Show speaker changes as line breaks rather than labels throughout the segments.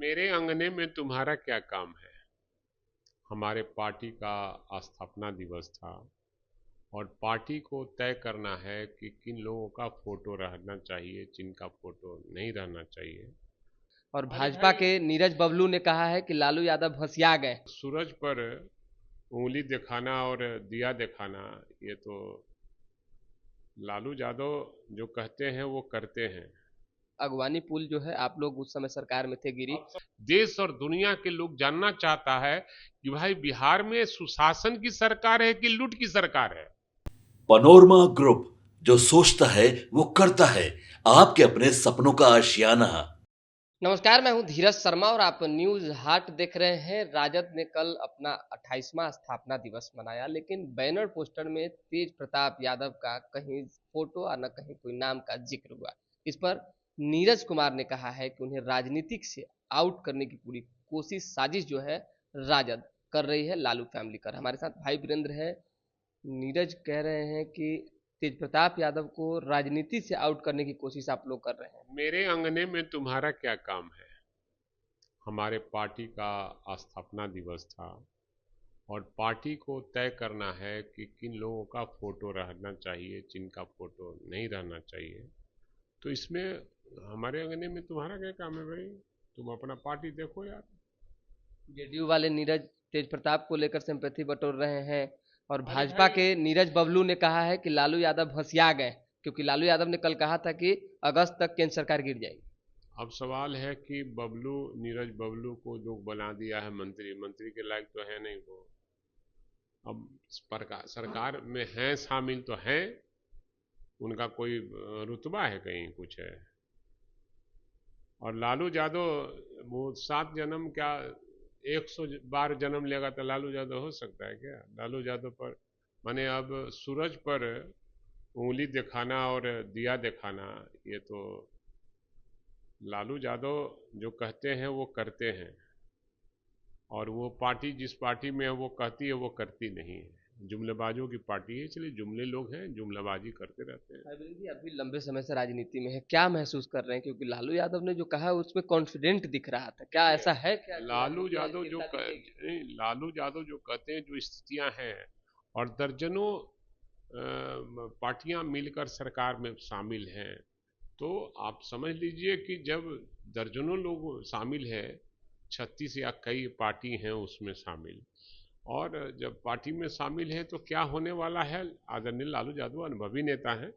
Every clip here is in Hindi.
मेरे अंगने में तुम्हारा क्या काम है। हमारे पार्टी का स्थापना दिवस था और पार्टी को तय करना है कि किन लोगों का फोटो रहना चाहिए, जिनका फोटो नहीं रहना चाहिए।
और
अरे
भाजपा
भाई,
के नीरज बबलू ने कहा है कि लालू यादव भसिया गए।
सूरज पर उंगली दिखाना और दिया दिखाना, ये तो लालू यादव जो कहते हैं वो करते हैं।
अगवानी पुल जो है, आप लोग उस समय सरकार में थे, गिरी।
देश और दुनिया के लोग जानना चाहता है कि भाई बिहार में सुशासन की सरकार है कि लूट की सरकार है।
पनोरमा ग्रुप, जो सोचता है वो करता है। आपके अपने सपनों का आशियाना।
नमस्कार, मैं हूं धीरज शर्मा और आप न्यूज हाट देख रहे हैं। राजद ने कल अपना 28वां स्थापना दिवस मनाया, लेकिन बैनर पोस्टर में तेज प्रताप यादव का कहीं फोटो और न कहीं कोई नाम का जिक्र हुआ। इस पर नीरज कुमार ने कहा है कि उन्हें राजनीतिक से आउट करने की पूरी कोशिश, साजिश जो है राजद कर रही है, लालू फैमिली कर। हमारे साथ भाई वीरेंद्र है। नीरज कह रहे हैं कि तेज प्रताप यादव को राजनीति से आउट करने की कोशिश आप लोग कर रहे हैं।
मेरे अंगने में तुम्हारा क्या काम है। हमारे पार्टी का स्थापना दिवस था और पार्टी को तय करना है कि किन लोगों का फोटो रहना चाहिए, जिनका फोटो नहीं रहना चाहिए। तो इसमें हमारे अंगने में तुम्हारा क्या काम है भाई। तुम अपना पार्टी देखो यार।
जेडीयू वाले नीरज तेज प्रताप को लेकर सिंपैथी बटोर रहे हैं और
अरे
भाजपा
भाई,
के नीरज बबलू ने कहा है कि लालू यादव भसिया गए, क्योंकि लालू यादव ने कल कहा था कि अगस्त तक केंद्र सरकार गिर जाएगी।
अब सवाल है कि बबलू, नीरज बबलू को जो बना दिया है मंत्री, मंत्री के लायक तो है नहीं वो। अब सरकार में हैं, शामिल तो हैं, उनका कोई रुतबा है, कहीं कुछ है। और लालू यादव वो 7 जन्म क्या 100 बार जन्म लेगा तो लालू यादव हो सकता है क्या। लालू यादव पर माने अब सूरज पर उंगली दिखाना और दिया दिखाना, ये तो लालू यादव जो कहते हैं वो करते हैं। और वो पार्टी जिस पार्टी में है वो कहती है वो करती नहीं है। जुमलेबाजों की पार्टी है, इसलिए जुमले लोग हैं, जुमलेबाजी करते रहते हैं।
अरविंद जी, अभी लंबे समय से राजनीति में है, क्या महसूस कर रहे हैं? क्योंकि लालू यादव ने जो कहा उसमें कॉन्फिडेंट दिख रहा था, क्या
नहीं,
ऐसा है क्या कि
लालू
राजनीति में
यादव
स्थिरता दिखेगी?
नहीं, लालू यादव जो कहते हैं जो स्थितियां हैं, और दर्जनों पार्टियां मिलकर सरकार में शामिल हैं, तो आप समझ लीजिए कि जब दर्जनों लोग शामिल हैं, 36 या कई पार्टी हैं उसमें शामिल, और जब पार्टी में शामिल है तो क्या होने वाला है। आदरणीय लालू यादव अनुभवी नेता हैं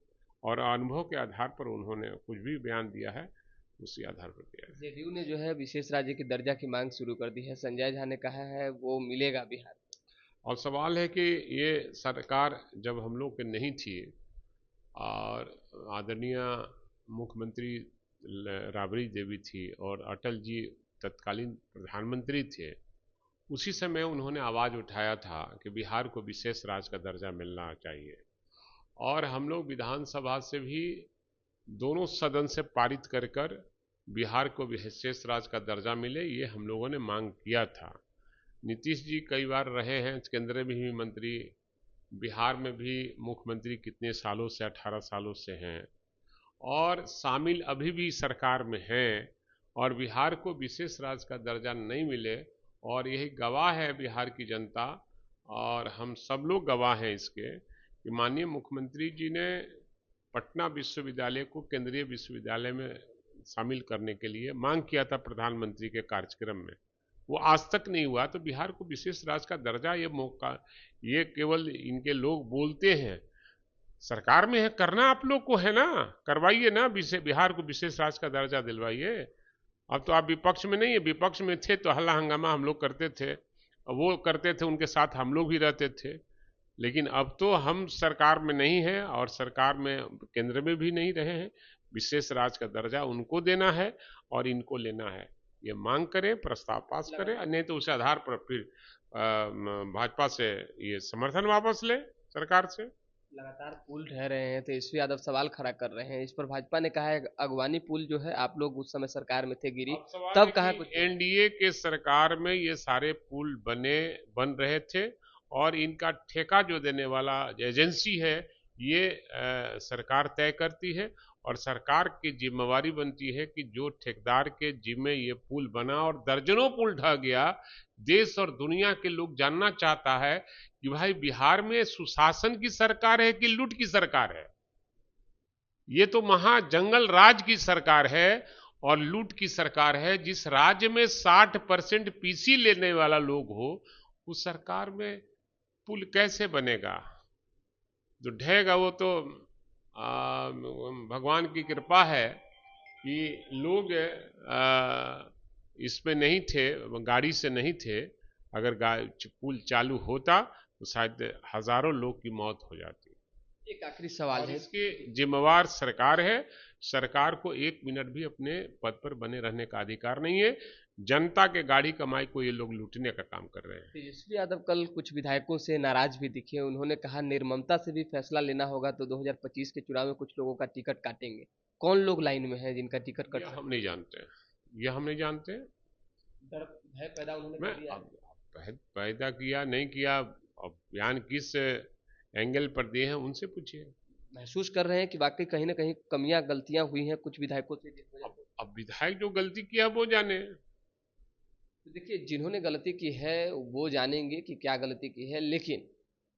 और अनुभव के आधार पर उन्होंने कुछ भी बयान दिया है, उसी आधार पर दिया है।
जेडीयू ने जो है विशेष राज्य की दर्जा की मांग शुरू कर दी है। संजय झा ने कहा है वो मिलेगा बिहार।
और सवाल है कि ये सरकार जब हम लोग के नहीं थी और आदरणीय मुख्यमंत्री राबड़ी देवी थी और अटल जी तत्कालीन प्रधानमंत्री थे, उसी समय उन्होंने आवाज़ उठाया था कि बिहार को विशेष राज्य का दर्जा मिलना चाहिए। और हम लोग विधानसभा से भी दोनों सदन से पारित कर बिहार को विशेष राज्य का दर्जा मिले, ये हम लोगों ने मांग किया था। नीतीश जी कई बार रहे हैं केंद्र में भी मंत्री, बिहार में भी मुख्यमंत्री कितने सालों से, 18 सालों से हैं, और शामिल अभी भी सरकार में हैं। और बिहार को विशेष राज्य का दर्जा नहीं मिले, और यही गवाह है बिहार की जनता, और हम सब लोग गवाह हैं इसके, कि माननीय मुख्यमंत्री जी ने पटना विश्वविद्यालय को केंद्रीय विश्वविद्यालय में शामिल करने के लिए मांग किया था प्रधानमंत्री के कार्यक्रम में। वो आज तक नहीं हुआ, तो बिहार को विशेष राज्य का दर्जा, ये मौका, ये केवल इनके लोग बोलते हैं। सरकार में है, करना आप लोग को है ना, करवाइए ना, बिहार को विशेष राज्य का दर्जा दिलवाइए। अब तो आप विपक्ष में नहीं है, विपक्ष में थे तो हल्ला हंगामा हम लोग करते थे, वो करते थे, उनके साथ हम लोग भी रहते थे। लेकिन अब तो हम सरकार में नहीं है और सरकार में केंद्र में भी नहीं रहे हैं। विशेष राज्य का दर्जा उनको देना है और इनको लेना है। ये मांग करें, प्रस्ताव पास करें, नहीं तो उस आधार पर फिर भाजपा से ये समर्थन वापस ले सरकार से।
लगातार पुल ढह रहे हैं, तेजस्वी यादव सवाल खड़ा कर रहे हैं। इस पर भाजपा ने कहा है अगवानी पुल जो है, आप लोग उस समय सरकार में थे, गिरी।
अब सवाल है
तब कहा
कि
कुछ
एनडीए के सरकार में ये सारे पुल बन रहे थे, और इनका ठेका जो देने वाला एजेंसी है, ये सरकार तय करती है। और सरकार की जिम्मेवारी बनती है कि जो ठेकेदार के जिम्मे ये पुल बना और दर्जनों पुल ढह गया, देश और दुनिया के लोग जानना चाहता है कि भाई बिहार में सुशासन की सरकार है कि लूट की सरकार है। ये तो महाजंगल राज की सरकार है और लूट की सरकार है। जिस राज्य में 60% पीसी लेने वाला लोग हो, उस सरकार में पुल कैसे बनेगा? जो ढहेगा वो तो भगवान की कृपा है कि लोग इसमें नहीं थे, गाड़ी से नहीं थे। अगर पुल चालू होता तो शायद हजारों लोग की मौत हो जाती।
एक आखिरी सवाल
और
है,
इसकी जिम्मेवार सरकार है। सरकार को एक मिनट भी अपने पद पर बने रहने का अधिकार नहीं है। जनता के गाड़ी कमाई को ये लोग लूटने का काम कर रहे हैं।
तेजस्वी यादव कल कुछ विधायकों से नाराज भी दिखे। उन्होंने कहा निर्ममता से भी फैसला लेना होगा तो 2025 के चुनाव में कुछ लोगों का टिकट काटेंगे। कौन लोग लाइन में हैं जिनका टिकट कट?
हम नहीं जानते, यह हम नहीं जानते।
डर भय पैदा उन्होंने कर दिया।
पैदा किया नहीं किया, अब बयान किस एंगल पर दिए हैं उनसे पूछिए।
महसूस कर रहे हैं कि वाकई कहीं ना कहीं कमियां गलतियां हुई हैं कुछ विधायकों से?
अब विधायक जो गलती किया वो जाने।
तो देखिए, जिन्होंने गलती की है वो जानेंगे कि क्या गलती की है, लेकिन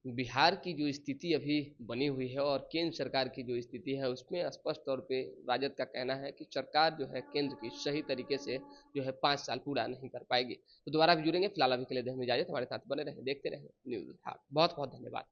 बिहार की जो स्थिति अभी बनी हुई है और केंद्र सरकार की जो स्थिति है उसमें स्पष्ट तौर पे राजद का कहना है कि सरकार जो है केंद्र की सही तरीके से जो है 5 साल पूरा नहीं कर पाएगी। तो दोबारा भी जुड़ेंगे, फिलहाल अभी के लिए हमें इजाजत। हमारे साथ बने रहें, देखते रहें न्यूज़ हाट। बहुत बहुत धन्यवाद।